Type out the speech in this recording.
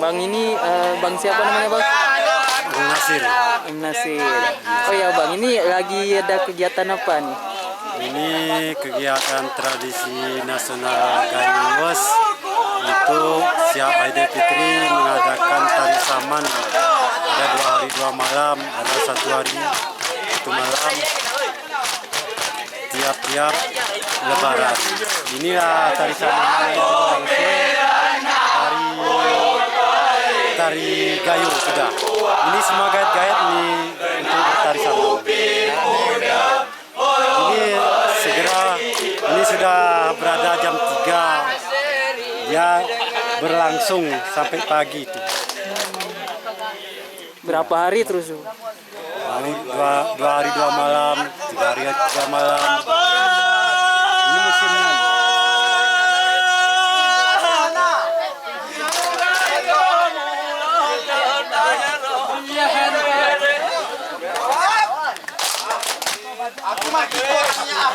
Bang ini Bang siapa namanya Bang? Nasir. Nasir. Oh ya Bang, ini lagi ada kegiatan apa nih? Ini kegiatan tradisi nasional Gayung Wes. Itu siap Aidilfitri mengadakan tari saman. Ada 2 hari 2 malam, ada 1 hari 1 malam. Tiap-tiap Lebaran. Inilah tari saman tari gayung sudah. Ini semua gayat-gayat ini untuk bertari saman. Ini sudah berada jam 3. Ya berlangsung sampai pagi itu. Berapa hari terus? Ini 2 hari 2 malam, 3 hari 3 malam. Ini musimnya. Aku mah gitu orangnya.